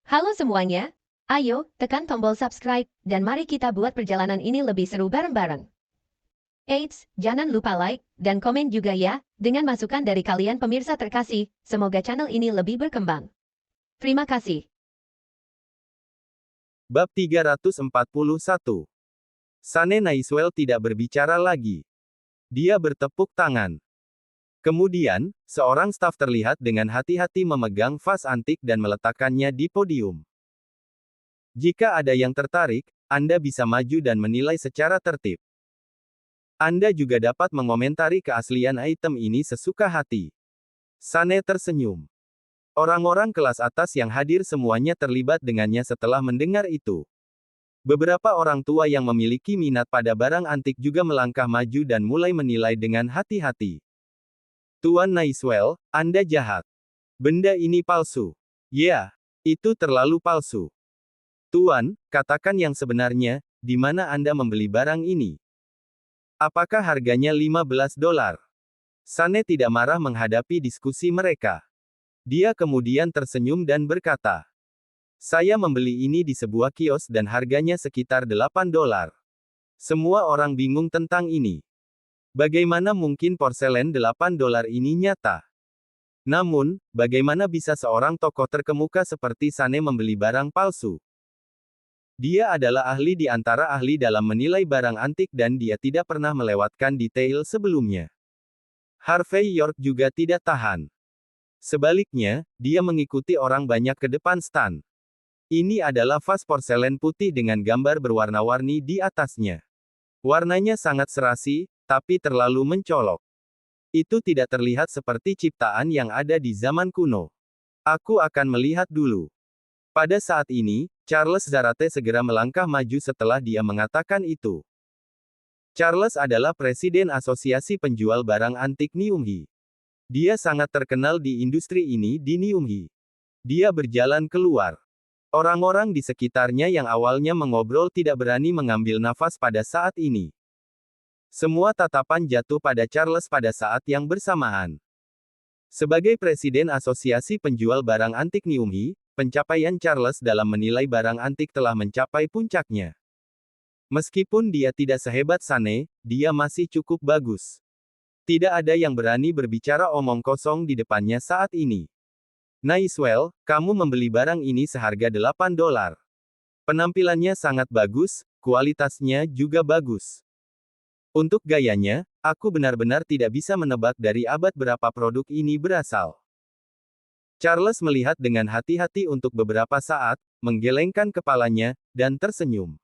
Halo semuanya, ayo tekan tombol subscribe dan mari kita buat perjalanan ini lebih seru bareng-bareng. Eits, jangan lupa like dan komen juga ya, dengan masukan dari kalian pemirsa terkasih, semoga channel ini lebih berkembang. Terima kasih. Bab 341. Sane Naiswell tidak berbicara lagi. Dia bertepuk tangan. Kemudian, seorang staf terlihat dengan hati-hati memegang vas antik dan meletakkannya di podium. Jika ada yang tertarik, Anda bisa maju dan menilai secara tertib. Anda juga dapat mengomentari keaslian item ini sesuka hati. Sane tersenyum. Orang-orang kelas atas yang hadir semuanya terlibat dengannya setelah mendengar itu. Beberapa orang tua yang memiliki minat pada barang antik juga melangkah maju dan mulai menilai dengan hati-hati. Tuan Naiswell, Anda jahat. Benda ini palsu. Ya, itu terlalu palsu. Tuan, katakan yang sebenarnya, di mana Anda membeli barang ini? Apakah harganya $15? Sane tidak marah menghadapi diskusi mereka. Dia kemudian tersenyum dan berkata, saya membeli ini di sebuah kios dan harganya sekitar $8. Semua orang bingung tentang ini. Bagaimana mungkin porselen $8 ini nyata? Namun, bagaimana bisa seorang tokoh terkemuka seperti Sane membeli barang palsu? Dia adalah ahli di antara ahli dalam menilai barang antik dan dia tidak pernah melewatkan detail sebelumnya. Harvey York juga tidak tahan. Sebaliknya, dia mengikuti orang banyak ke depan stan. Ini adalah vas porselen putih dengan gambar berwarna-warni di atasnya. Warnanya sangat serasi, tapi terlalu mencolok. Itu tidak terlihat seperti ciptaan yang ada di zaman kuno. Aku akan melihat dulu. Pada saat ini, Charles Zarate segera melangkah maju setelah dia mengatakan itu. Charles adalah presiden Asosiasi Penjual Barang Antik Niumhi. Dia sangat terkenal di industri ini di Niumhi. Dia berjalan keluar. Orang-orang di sekitarnya yang awalnya mengobrol tidak berani mengambil nafas pada saat ini. Semua tatapan jatuh pada Charles pada saat yang bersamaan. Sebagai presiden Asosiasi Penjual Barang Antik Niumhi, pencapaian Charles dalam menilai barang antik telah mencapai puncaknya. Meskipun dia tidak sehebat Sane, dia masih cukup bagus. Tidak ada yang berani berbicara omong kosong di depannya saat ini. Naiswell, kamu membeli barang ini seharga $8. Penampilannya sangat bagus, kualitasnya juga bagus. Untuk gayanya, aku benar-benar tidak bisa menebak dari abad berapa produk ini berasal. Charles melihat dengan hati-hati untuk beberapa saat, menggelengkan kepalanya, dan tersenyum.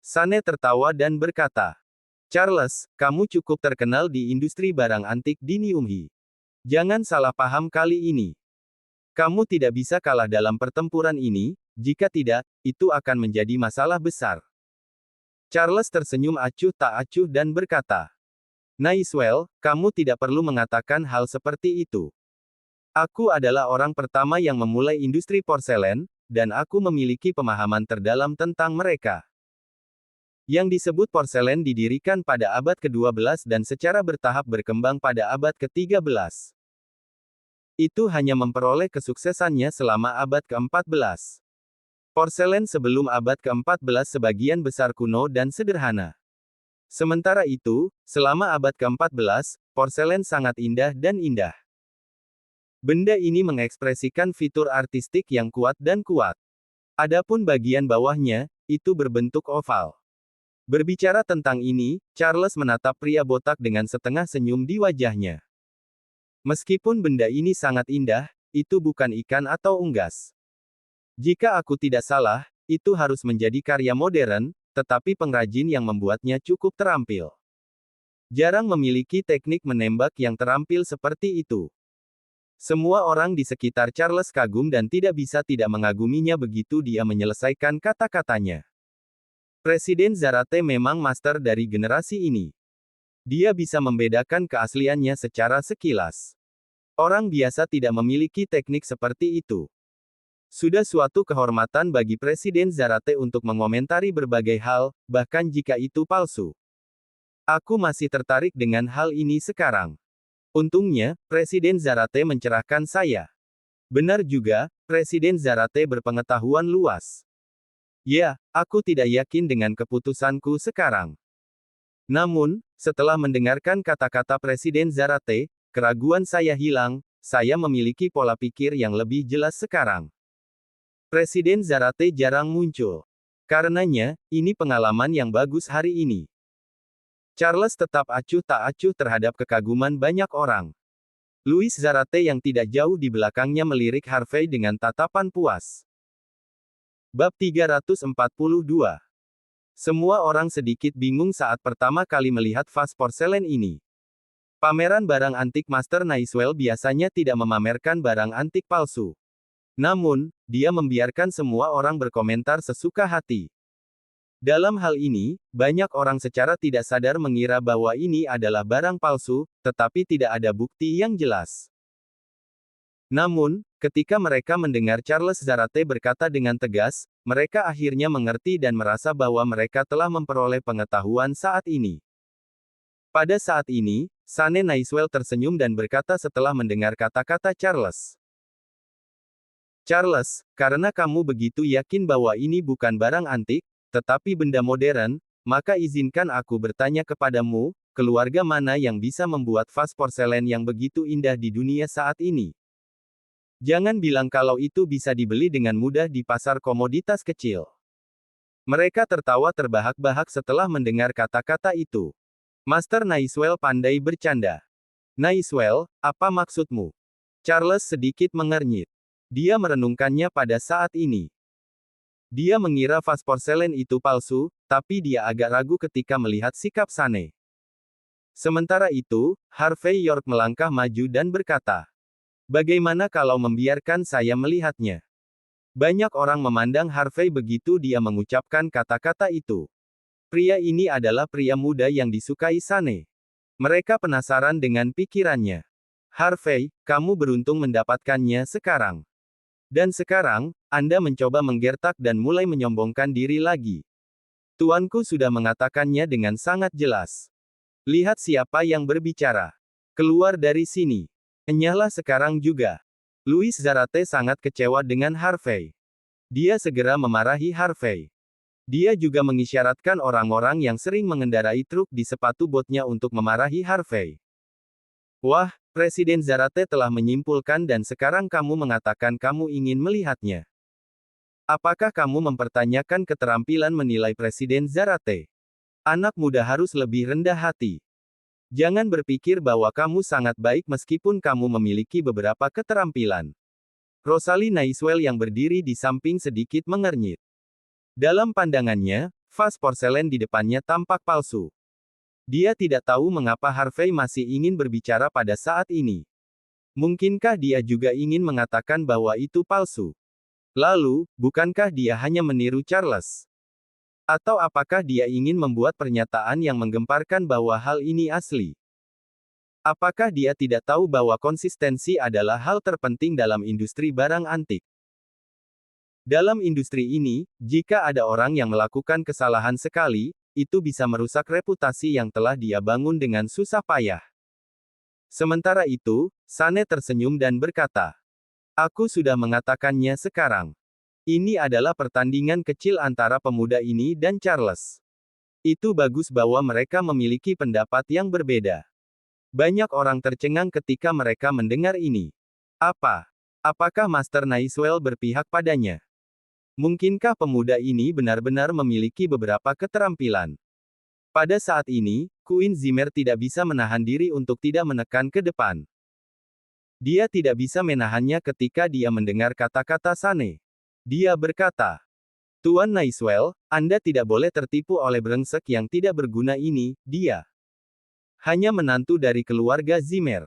Sane tertawa dan berkata, Charles, kamu cukup terkenal di industri barang antik di Niumhi. Jangan salah paham kali ini. Kamu tidak bisa kalah dalam pertempuran ini, jika tidak, itu akan menjadi masalah besar. Charles tersenyum acuh tak acuh dan berkata, Naiswell, kamu tidak perlu mengatakan hal seperti itu. Aku adalah orang pertama yang memulai industri porselen, dan aku memiliki pemahaman terdalam tentang mereka. Yang disebut porselen didirikan pada abad ke-12 dan secara bertahap berkembang pada abad ke-13. Itu hanya memperoleh kesuksesannya selama abad ke-14. Porselen sebelum abad ke-14 sebagian besar kuno dan sederhana. Sementara itu, selama abad ke-14, porselen sangat indah dan indah. Benda ini mengekspresikan fitur artistik yang kuat dan kuat. Adapun bagian bawahnya, itu berbentuk oval. Berbicara tentang ini, Charles menatap pria botak dengan setengah senyum di wajahnya. Meskipun benda ini sangat indah, itu bukan ikan atau unggas. Jika aku tidak salah, itu harus menjadi karya modern, tetapi pengrajin yang membuatnya cukup terampil. Jarang memiliki teknik menembak yang terampil seperti itu. Semua orang di sekitar Charles kagum dan tidak bisa tidak mengaguminya begitu dia menyelesaikan kata-katanya. Presiden Zarate memang master dari generasi ini. Dia bisa membedakan keasliannya secara sekilas. Orang biasa tidak memiliki teknik seperti itu. Sudah suatu kehormatan bagi Presiden Zarate untuk mengomentari berbagai hal, bahkan jika itu palsu. Aku masih tertarik dengan hal ini sekarang. Untungnya, Presiden Zarate mencerahkan saya. Benar juga, Presiden Zarate berpengetahuan luas. Ya, aku tidak yakin dengan keputusanku sekarang. Namun, setelah mendengarkan kata-kata Presiden Zarate, keraguan saya hilang, saya memiliki pola pikir yang lebih jelas sekarang. Presiden Zarate jarang muncul. Karenanya, ini pengalaman yang bagus hari ini. Charles tetap acuh tak acuh terhadap kekaguman banyak orang. Louis Zarate yang tidak jauh di belakangnya melirik Harvey dengan tatapan puas. Bab 342. Semua orang sedikit bingung saat pertama kali melihat vas porselen ini. Pameran barang antik Master Naiswell biasanya tidak memamerkan barang antik palsu. Namun, dia membiarkan semua orang berkomentar sesuka hati. Dalam hal ini, banyak orang secara tidak sadar mengira bahwa ini adalah barang palsu, tetapi tidak ada bukti yang jelas. Namun, ketika mereka mendengar Charles Zarate berkata dengan tegas, mereka akhirnya mengerti dan merasa bahwa mereka telah memperoleh pengetahuan saat ini. Pada saat ini, Sane Naiswell tersenyum dan berkata setelah mendengar kata-kata Charles. Charles, karena kamu begitu yakin bahwa ini bukan barang antik, tetapi benda modern, maka izinkan aku bertanya kepadamu, keluarga mana yang bisa membuat vas porselen yang begitu indah di dunia saat ini? Jangan bilang kalau itu bisa dibeli dengan mudah di pasar komoditas kecil. Mereka tertawa terbahak-bahak setelah mendengar kata-kata itu. Master Naiswell pandai bercanda. Naiswell, apa maksudmu? Charles sedikit mengernyit. Dia merenungkannya pada saat ini. Dia mengira vas porselen itu palsu, tapi dia agak ragu ketika melihat sikap Sane. Sementara itu, Harvey York melangkah maju dan berkata, "Bagaimana kalau membiarkan saya melihatnya?" Banyak orang memandang Harvey begitu dia mengucapkan kata-kata itu. Pria ini adalah pria muda yang disukai Sane. Mereka penasaran dengan pikirannya. Harvey, kamu beruntung mendapatkannya sekarang. Dan sekarang, Anda mencoba menggertak dan mulai menyombongkan diri lagi. Tuanku sudah mengatakannya dengan sangat jelas. Lihat siapa yang berbicara. Keluar dari sini. Enyahlah sekarang juga. Louis Zarate sangat kecewa dengan Harvey. Dia segera memarahi Harvey. Dia juga mengisyaratkan orang-orang yang sering mengendarai truk di sepatu botnya untuk memarahi Harvey. Wah, Presiden Zarate telah menyimpulkan dan sekarang kamu mengatakan kamu ingin melihatnya. Apakah kamu mempertanyakan keterampilan menilai Presiden Zarate? Anak muda harus lebih rendah hati. Jangan berpikir bahwa kamu sangat baik meskipun kamu memiliki beberapa keterampilan. Rosalie Naiswell yang berdiri di samping sedikit mengernyit. Dalam pandangannya, vas porselen di depannya tampak palsu. Dia tidak tahu mengapa Harvey masih ingin berbicara pada saat ini. Mungkinkah dia juga ingin mengatakan bahwa itu palsu? Lalu, bukankah dia hanya meniru Charles? Atau apakah dia ingin membuat pernyataan yang menggemparkan bahwa hal ini asli? Apakah dia tidak tahu bahwa konsistensi adalah hal terpenting dalam industri barang antik? Dalam industri ini, jika ada orang yang melakukan kesalahan sekali, itu bisa merusak reputasi yang telah dia bangun dengan susah payah. Sementara itu, Sane tersenyum dan berkata, "Aku sudah mengatakannya sekarang. Ini adalah pertandingan kecil antara pemuda ini dan Charles. Itu bagus bahwa mereka memiliki pendapat yang berbeda." Banyak orang tercengang ketika mereka mendengar ini. Apakah Master Naiswell berpihak padanya? Mungkinkah pemuda ini benar-benar memiliki beberapa keterampilan? Pada saat ini, Queen Zimmer tidak bisa menahan diri untuk tidak menekan ke depan. Dia tidak bisa menahannya ketika dia mendengar kata-kata Sane. Dia berkata, "Tuan Naiswell, Anda tidak boleh tertipu oleh brengsek yang tidak berguna ini, dia hanya menantu dari keluarga Zimmer.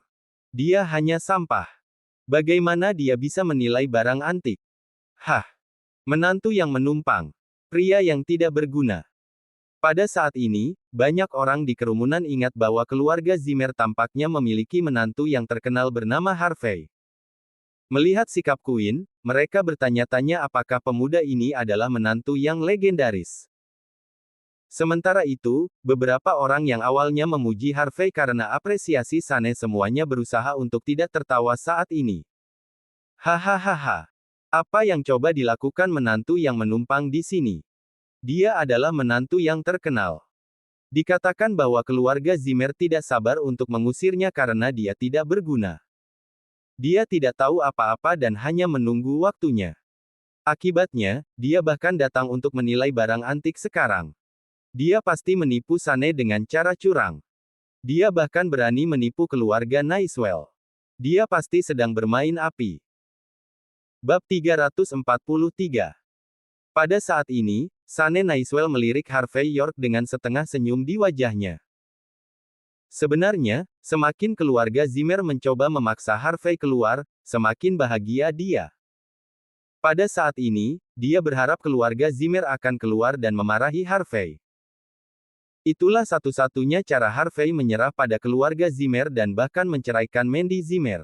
Dia hanya sampah. Bagaimana dia bisa menilai barang antik? Hah? Menantu yang menumpang. Pria yang tidak berguna." Pada saat ini, banyak orang di kerumunan ingat bahwa keluarga Zimmer tampaknya memiliki menantu yang terkenal bernama Harvey. Melihat sikap Queen, mereka bertanya-tanya apakah pemuda ini adalah menantu yang legendaris. Sementara itu, beberapa orang yang awalnya memuji Harvey karena apresiasi Sane semuanya berusaha untuk tidak tertawa saat ini. Hahaha. Apa yang coba dilakukan menantu yang menumpang di sini? Dia adalah menantu yang terkenal. Dikatakan bahwa keluarga Zimmer tidak sabar untuk mengusirnya karena dia tidak berguna. Dia tidak tahu apa-apa dan hanya menunggu waktunya. Akibatnya, dia bahkan datang untuk menilai barang antik sekarang. Dia pasti menipu Sane dengan cara curang. Dia bahkan berani menipu keluarga Naiswell. Dia pasti sedang bermain api. Bab 343. Pada saat ini, Sane Naiswell melirik Harvey York dengan setengah senyum di wajahnya. Sebenarnya, semakin keluarga Zimmer mencoba memaksa Harvey keluar, semakin bahagia dia. Pada saat ini, dia berharap keluarga Zimmer akan keluar dan memarahi Harvey. Itulah satu-satunya cara Harvey menyerah pada keluarga Zimmer dan bahkan menceraikan Mandy Zimmer.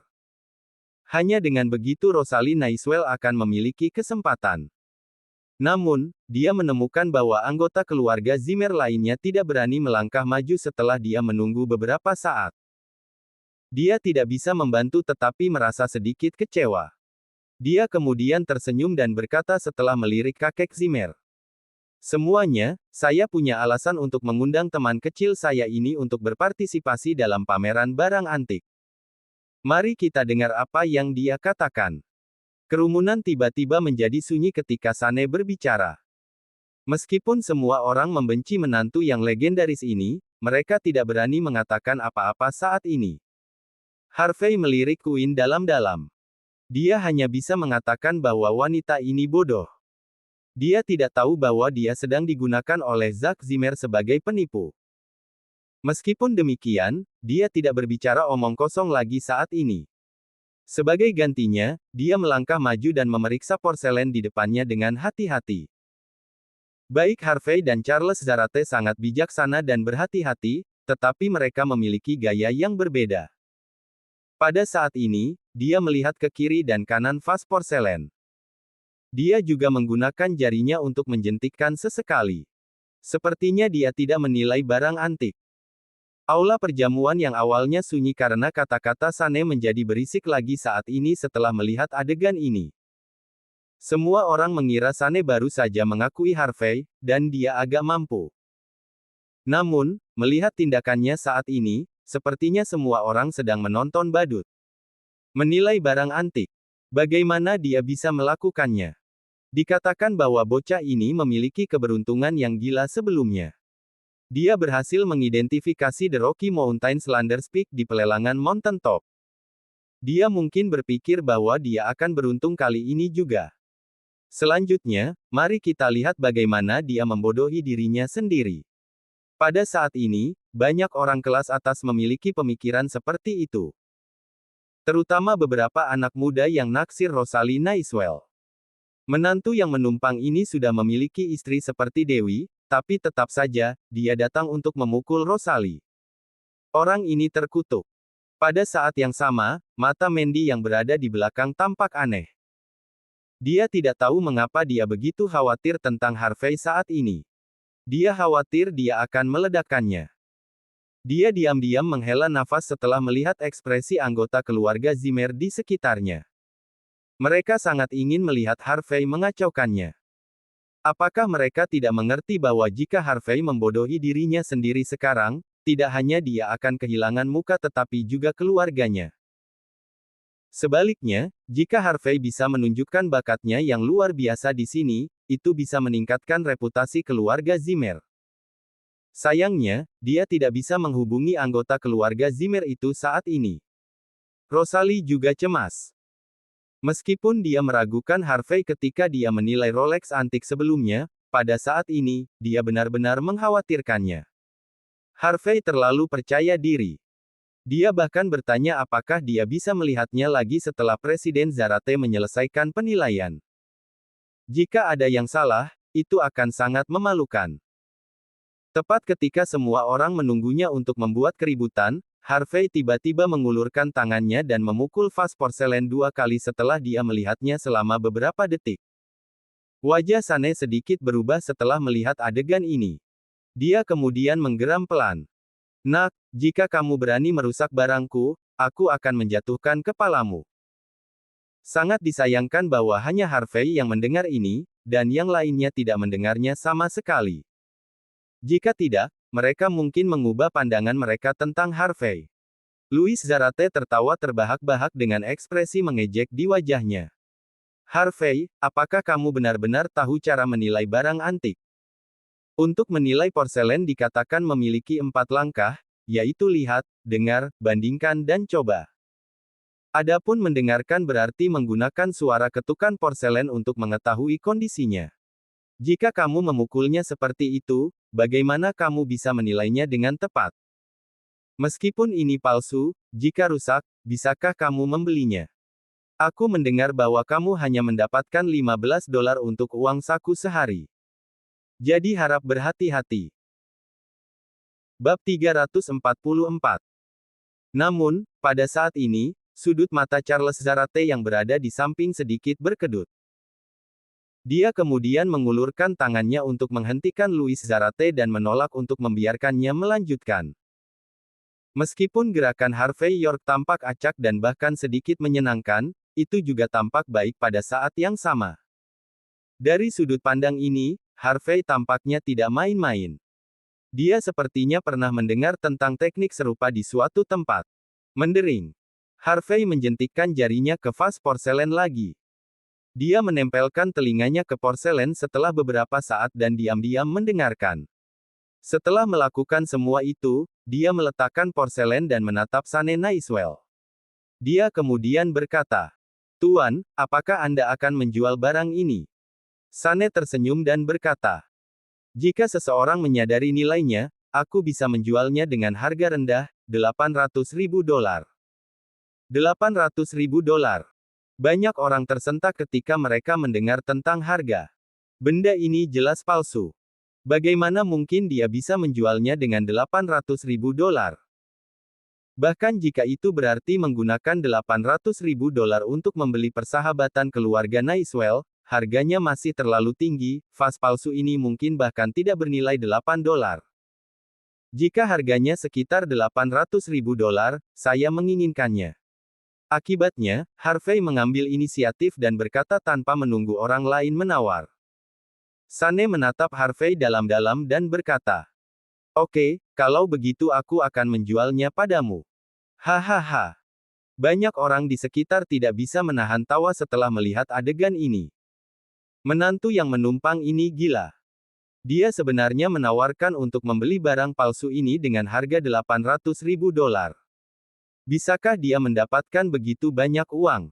Hanya dengan begitu Rosalie Naiswell akan memiliki kesempatan. Namun, dia menemukan bahwa anggota keluarga Zimmer lainnya tidak berani melangkah maju setelah dia menunggu beberapa saat. Dia tidak bisa membantu tetapi merasa sedikit kecewa. Dia kemudian tersenyum dan berkata setelah melirik kakek Zimmer. Semuanya, saya punya alasan untuk mengundang teman kecil saya ini untuk berpartisipasi dalam pameran barang antik. Mari kita dengar apa yang dia katakan. Kerumunan tiba-tiba menjadi sunyi ketika Sane berbicara. Meskipun semua orang membenci menantu yang legendaris ini, mereka tidak berani mengatakan apa-apa saat ini. Harvey melirik Queen dalam-dalam. Dia hanya bisa mengatakan bahwa wanita ini bodoh. Dia tidak tahu bahwa dia sedang digunakan oleh Zack Zimmer sebagai penipu. Meskipun demikian, dia tidak berbicara omong kosong lagi saat ini. Sebagai gantinya, dia melangkah maju dan memeriksa porselen di depannya dengan hati-hati. Baik Harvey dan Charles Zarate sangat bijaksana dan berhati-hati, tetapi mereka memiliki gaya yang berbeda. Pada saat ini, dia melihat ke kiri dan kanan vas porselen. Dia juga menggunakan jarinya untuk menjentikkan sesekali. Sepertinya dia tidak menilai barang antik. Aula perjamuan yang awalnya sunyi karena kata-kata Sane menjadi berisik lagi saat ini setelah melihat adegan ini. Semua orang mengira Sane baru saja mengakui Harvey, dan dia agak mampu. Namun, melihat tindakannya saat ini, sepertinya semua orang sedang menonton badut. Menilai barang antik. Bagaimana dia bisa melakukannya? Dikatakan bahwa bocah ini memiliki keberuntungan yang gila sebelumnya. Dia berhasil mengidentifikasi The Rocky Mountains Landers Peak di pelelangan Mountain Top. Dia mungkin berpikir bahwa dia akan beruntung kali ini juga. Selanjutnya, mari kita lihat bagaimana dia membodohi dirinya sendiri. Pada saat ini, banyak orang kelas atas memiliki pemikiran seperti itu. Terutama beberapa anak muda yang naksir Rosalie Naiswell. Menantu yang menumpang ini sudah memiliki istri seperti Dewi, tapi tetap saja, dia datang untuk memukul Rosalie. Orang ini terkutuk. Pada saat yang sama, mata Mandy yang berada di belakang tampak aneh. Dia tidak tahu mengapa dia begitu khawatir tentang Harvey saat ini. Dia khawatir dia akan meledakkannya. Dia diam-diam menghela nafas setelah melihat ekspresi anggota keluarga Zimmer di sekitarnya. Mereka sangat ingin melihat Harvey mengacaukannya. Apakah mereka tidak mengerti bahwa jika Harvey membodohi dirinya sendiri sekarang, tidak hanya dia akan kehilangan muka tetapi juga keluarganya? Sebaliknya, jika Harvey bisa menunjukkan bakatnya yang luar biasa di sini, itu bisa meningkatkan reputasi keluarga Zimmer. Sayangnya, dia tidak bisa menghubungi anggota keluarga Zimmer itu saat ini. Rosalie juga cemas. Meskipun dia meragukan Harvey ketika dia menilai Rolex antik sebelumnya, pada saat ini, dia benar-benar mengkhawatirkannya. Harvey terlalu percaya diri. Dia bahkan bertanya apakah dia bisa melihatnya lagi setelah Presiden Zarate menyelesaikan penilaian. Jika ada yang salah, itu akan sangat memalukan. Tepat ketika semua orang menunggunya untuk membuat keributan, Harvey tiba-tiba mengulurkan tangannya dan memukul vas porselen 2 kali setelah dia melihatnya selama beberapa detik. Wajah Sane sedikit berubah setelah melihat adegan ini. Dia kemudian menggeram pelan. Nak, jika kamu berani merusak barangku, aku akan menjatuhkan kepalamu. Sangat disayangkan bahwa hanya Harvey yang mendengar ini, dan yang lainnya tidak mendengarnya sama sekali. Jika tidak, mereka mungkin mengubah pandangan mereka tentang Harvey. Louis Zarate tertawa terbahak-bahak dengan ekspresi mengejek di wajahnya. Harvey, apakah kamu benar-benar tahu cara menilai barang antik? Untuk menilai porselen dikatakan memiliki 4 langkah, yaitu lihat, dengar, bandingkan dan coba. Adapun mendengarkan berarti menggunakan suara ketukan porselen untuk mengetahui kondisinya. Jika kamu memukulnya seperti itu, bagaimana kamu bisa menilainya dengan tepat? Meskipun ini palsu, jika rusak, bisakah kamu membelinya? Aku mendengar bahwa kamu hanya mendapatkan $15 untuk uang saku sehari. Jadi harap berhati-hati. Bab 344. Namun, pada saat ini, sudut mata Charles Zarate yang berada di samping sedikit berkedut. Dia kemudian mengulurkan tangannya untuk menghentikan Louis Zarate dan menolak untuk membiarkannya melanjutkan. Meskipun gerakan Harvey York tampak acak dan bahkan sedikit menyenangkan, itu juga tampak baik pada saat yang sama. Dari sudut pandang ini, Harvey tampaknya tidak main-main. Dia sepertinya pernah mendengar tentang teknik serupa di suatu tempat. Mendering. Harvey menjentikkan jarinya ke vas porselen lagi. Dia menempelkan telinganya ke porselen setelah beberapa saat dan diam-diam mendengarkan. Setelah melakukan semua itu, dia meletakkan porselen dan menatap Sane Naiswell. Dia kemudian berkata, "Tuan, apakah Anda akan menjual barang ini?" Sane tersenyum dan berkata, "Jika seseorang menyadari nilainya, aku bisa menjualnya dengan harga rendah, $800.000. $800.000. Banyak orang tersentak ketika mereka mendengar tentang harga. Benda ini jelas palsu. Bagaimana mungkin dia bisa menjualnya dengan $800.000? Bahkan jika itu berarti menggunakan $800.000 untuk membeli persahabatan keluarga Naiswell, harganya masih terlalu tinggi, vas palsu ini mungkin bahkan tidak bernilai $8. Jika harganya sekitar $800.000, saya menginginkannya." Akibatnya, Harvey mengambil inisiatif dan berkata tanpa menunggu orang lain menawar. Sane menatap Harvey dalam-dalam dan berkata, "Oke, kalau begitu aku akan menjualnya padamu." Hahaha. Banyak orang di sekitar tidak bisa menahan tawa setelah melihat adegan ini. Menantu yang menumpang ini gila. Dia sebenarnya menawarkan untuk membeli barang palsu ini dengan harga $800.000. Bisakah dia mendapatkan begitu banyak uang?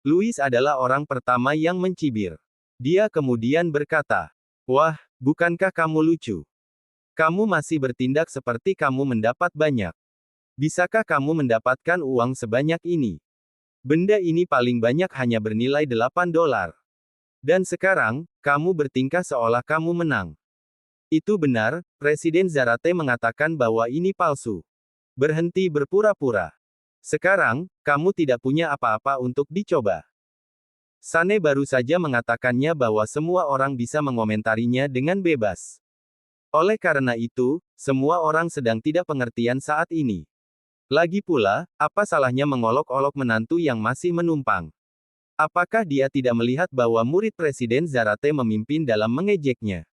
Louis adalah orang pertama yang mencibir. Dia kemudian berkata, "Wah, bukankah kamu lucu? Kamu masih bertindak seperti kamu mendapat banyak. Bisakah kamu mendapatkan uang sebanyak ini? Benda ini paling banyak hanya bernilai $8. Dan sekarang, kamu bertingkah seolah kamu menang." Itu benar, Presiden Zarate mengatakan bahwa ini palsu. Berhenti berpura-pura. Sekarang, kamu tidak punya apa-apa untuk dicoba. Sane baru saja mengatakannya bahwa semua orang bisa mengomentarinya dengan bebas. Oleh karena itu, semua orang sedang tidak pengertian saat ini. Lagi pula, apa salahnya mengolok-olok menantu yang masih menumpang? Apakah dia tidak melihat bahwa murid Presiden Zarate memimpin dalam mengejeknya?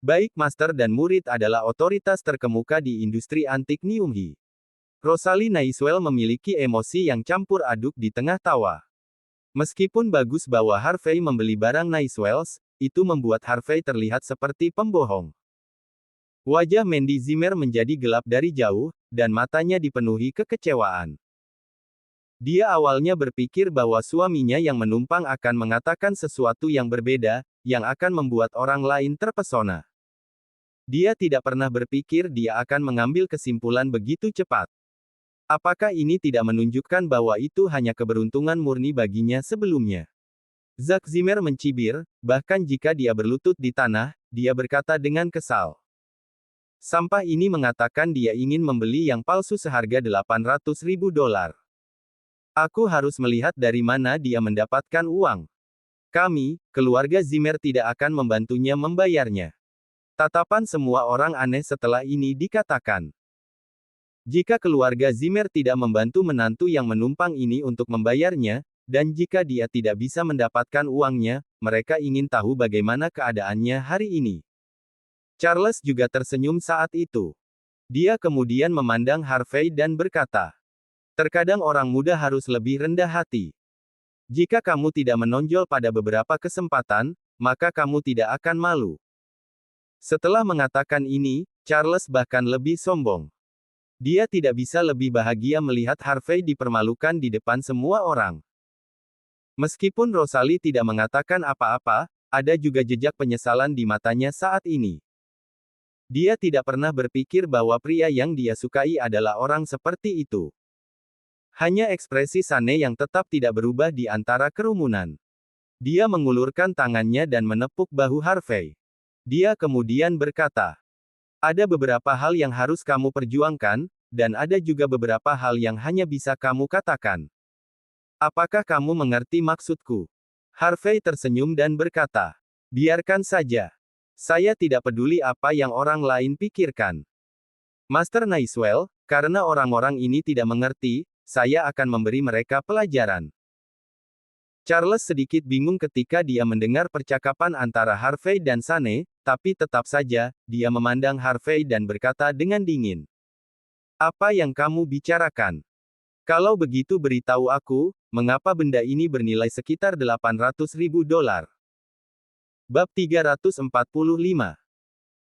Baik master dan murid adalah otoritas terkemuka di industri antik Niumhi. Rosalie Naiswell memiliki emosi yang campur aduk di tengah tawa. Meskipun bagus bahwa Harvey membeli barang Naiswells, itu membuat Harvey terlihat seperti pembohong. Wajah Mandy Zimmer menjadi gelap dari jauh, dan matanya dipenuhi kekecewaan. Dia awalnya berpikir bahwa suaminya yang menumpang akan mengatakan sesuatu yang berbeda, yang akan membuat orang lain terpesona. Dia tidak pernah berpikir dia akan mengambil kesimpulan begitu cepat. Apakah ini tidak menunjukkan bahwa itu hanya keberuntungan murni baginya sebelumnya? Zack Zimmer mencibir, bahkan jika dia berlutut di tanah, dia berkata dengan kesal. Sampah ini mengatakan dia ingin membeli yang palsu seharga $800.000. Aku harus melihat dari mana dia mendapatkan uang. Kami, keluarga Zimmer tidak akan membantunya membayarnya. Tatapan semua orang aneh setelah ini dikatakan. Jika keluarga Zimmer tidak membantu menantu yang menumpang ini untuk membayarnya, dan jika dia tidak bisa mendapatkan uangnya, mereka ingin tahu bagaimana keadaannya hari ini. Charles juga tersenyum saat itu. Dia kemudian memandang Harvey dan berkata, "Terkadang orang muda harus lebih rendah hati. Jika kamu tidak menonjol pada beberapa kesempatan, maka kamu tidak akan malu." Setelah mengatakan ini, Charles bahkan lebih sombong. Dia tidak bisa lebih bahagia melihat Harvey dipermalukan di depan semua orang. Meskipun Rosalie tidak mengatakan apa-apa, ada juga jejak penyesalan di matanya saat ini. Dia tidak pernah berpikir bahwa pria yang dia sukai adalah orang seperti itu. Hanya ekspresi Sane yang tetap tidak berubah di antara kerumunan. Dia mengulurkan tangannya dan menepuk bahu Harvey. Dia kemudian berkata, "Ada beberapa hal yang harus kamu perjuangkan, dan ada juga beberapa hal yang hanya bisa kamu katakan. Apakah kamu mengerti maksudku?" Harvey tersenyum dan berkata, "Biarkan saja. Saya tidak peduli apa yang orang lain pikirkan. Master Naiswell, karena orang-orang ini tidak mengerti, saya akan memberi mereka pelajaran." Charles sedikit bingung ketika dia mendengar percakapan antara Harvey dan Sane, tapi tetap saja, dia memandang Harvey dan berkata dengan dingin, "Apa yang kamu bicarakan? Kalau begitu beritahu aku, mengapa benda ini bernilai sekitar $800.000?" Bab 345.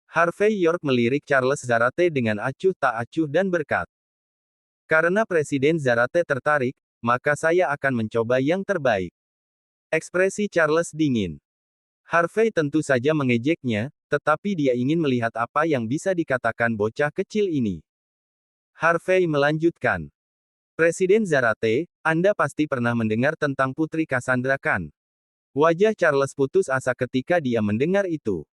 Harvey York melirik Charles Zarate dengan acuh tak acuh dan berkata, "Karena Presiden Zarate tertarik, maka saya akan mencoba yang terbaik." Ekspresi Charles dingin. Harvey tentu saja mengejeknya, tetapi dia ingin melihat apa yang bisa dikatakan bocah kecil ini. Harvey melanjutkan, "Presiden Zarate, Anda pasti pernah mendengar tentang Putri Cassandra kan?" Wajah Charles putus asa ketika dia mendengar itu.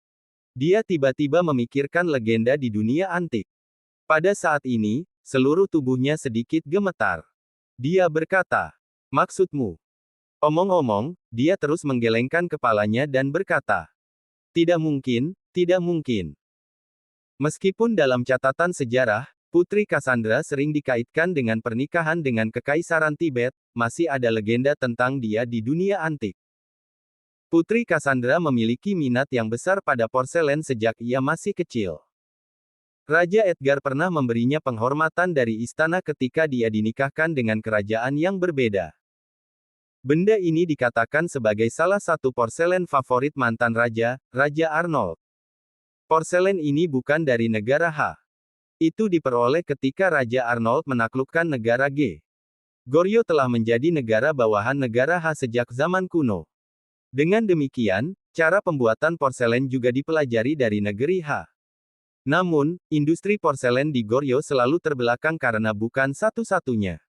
Dia tiba-tiba memikirkan legenda di dunia antik. Pada saat ini, seluruh tubuhnya sedikit gemetar. Dia berkata, "Maksudmu?" Omong-omong, dia terus menggelengkan kepalanya dan berkata, "Tidak mungkin, tidak mungkin." Meskipun dalam catatan sejarah, Putri Cassandra sering dikaitkan dengan pernikahan dengan Kekaisaran Tibet, masih ada legenda tentang dia di dunia antik. Putri Cassandra memiliki minat yang besar pada porselen sejak ia masih kecil. Raja Edgar pernah memberinya penghormatan dari istana ketika dia dinikahkan dengan kerajaan yang berbeda. Benda ini dikatakan sebagai salah satu porselen favorit mantan raja, Raja Arnold. Porselen ini bukan dari negara H. Itu diperoleh ketika Raja Arnold menaklukkan negara G. Goryeo telah menjadi negara bawahan negara H sejak zaman kuno. Dengan demikian, cara pembuatan porselen juga dipelajari dari negeri H. Namun, industri porselen di Goryeo selalu terbelakang karena bukan satu-satunya.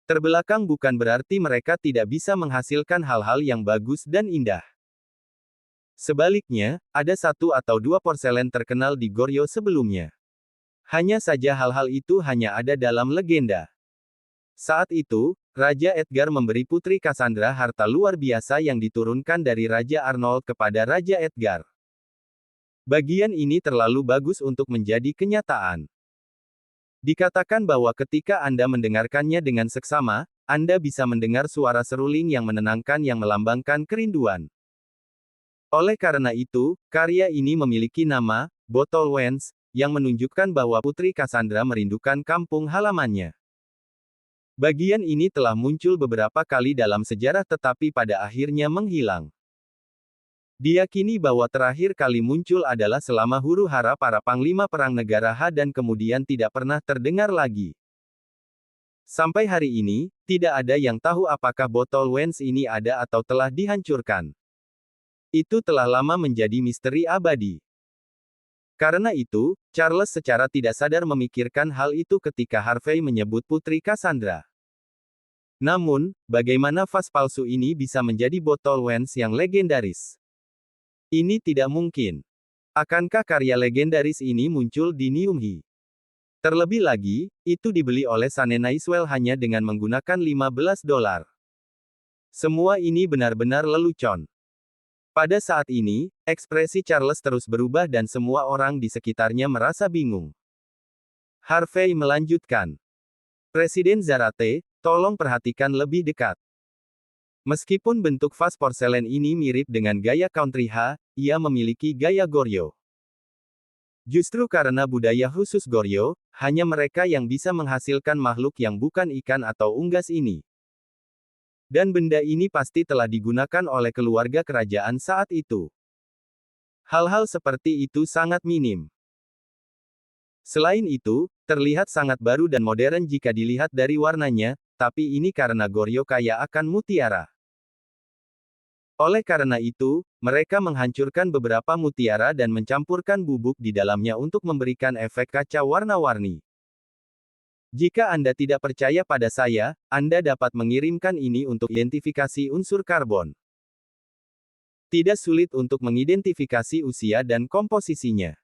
Terbelakang bukan berarti mereka tidak bisa menghasilkan hal-hal yang bagus dan indah. Sebaliknya, ada satu atau dua porselen terkenal di Goryeo sebelumnya. Hanya saja hal-hal itu hanya ada dalam legenda. Saat itu, Raja Edgar memberi Putri Cassandra harta luar biasa yang diturunkan dari Raja Arnold kepada Raja Edgar. Bagian ini terlalu bagus untuk menjadi kenyataan. Dikatakan bahwa ketika Anda mendengarkannya dengan seksama, Anda bisa mendengar suara seruling yang menenangkan yang melambangkan kerinduan. Oleh karena itu, karya ini memiliki nama, Bottle Wens, yang menunjukkan bahwa Putri Cassandra merindukan kampung halamannya. Bagian ini telah muncul beberapa kali dalam sejarah tetapi pada akhirnya menghilang. Diyakini bahwa terakhir kali muncul adalah selama huru-hara para panglima perang negara H dan kemudian tidak pernah terdengar lagi. Sampai hari ini, tidak ada yang tahu apakah botol Wens ini ada atau telah dihancurkan. Itu telah lama menjadi misteri abadi. Karena itu, Charles secara tidak sadar memikirkan hal itu ketika Harvey menyebut Putri Cassandra. Namun, bagaimana vas palsu ini bisa menjadi botol Wens yang legendaris? Ini tidak mungkin. Akankah karya legendaris ini muncul di Niumhi? Terlebih lagi, itu dibeli oleh Sane Naiswell hanya dengan menggunakan $15. Semua ini benar-benar lelucon. Pada saat ini, ekspresi Charles terus berubah dan semua orang di sekitarnya merasa bingung. Harvey melanjutkan. "Presiden Zarate, tolong perhatikan lebih dekat. Meskipun bentuk vas porselen ini mirip dengan gaya country Ha, ia memiliki gaya Goryeo. Justru karena budaya khusus Goryeo, hanya mereka yang bisa menghasilkan makhluk yang bukan ikan atau unggas ini. Dan benda ini pasti telah digunakan oleh keluarga kerajaan saat itu. Hal-hal seperti itu sangat minim. Selain itu, terlihat sangat baru dan modern jika dilihat dari warnanya, tapi ini karena Goryeo kaya akan mutiara. Oleh karena itu, mereka menghancurkan beberapa mutiara dan mencampurkan bubuk di dalamnya untuk memberikan efek kaca warna-warni. Jika Anda tidak percaya pada saya, Anda dapat mengirimkan ini untuk identifikasi unsur karbon. Tidak sulit untuk mengidentifikasi usia dan komposisinya.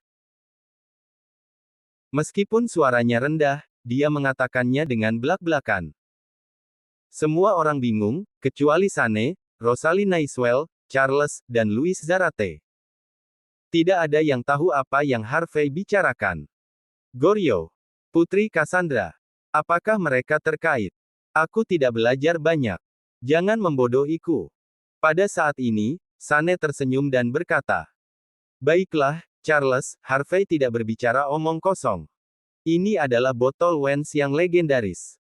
Meskipun suaranya rendah, dia mengatakannya dengan belak-belakan. Semua orang bingung, kecuali Sane, Rosalie Naiswell, Charles, dan Louis Zarate. Tidak ada yang tahu apa yang Harvey bicarakan. Goryeo. Putri Cassandra. Apakah mereka terkait? Aku tidak belajar banyak. Jangan membodohiku. Pada saat ini, Sane tersenyum dan berkata, "Baiklah, Charles, Harvey tidak berbicara omong kosong. Ini adalah botol Wens yang legendaris.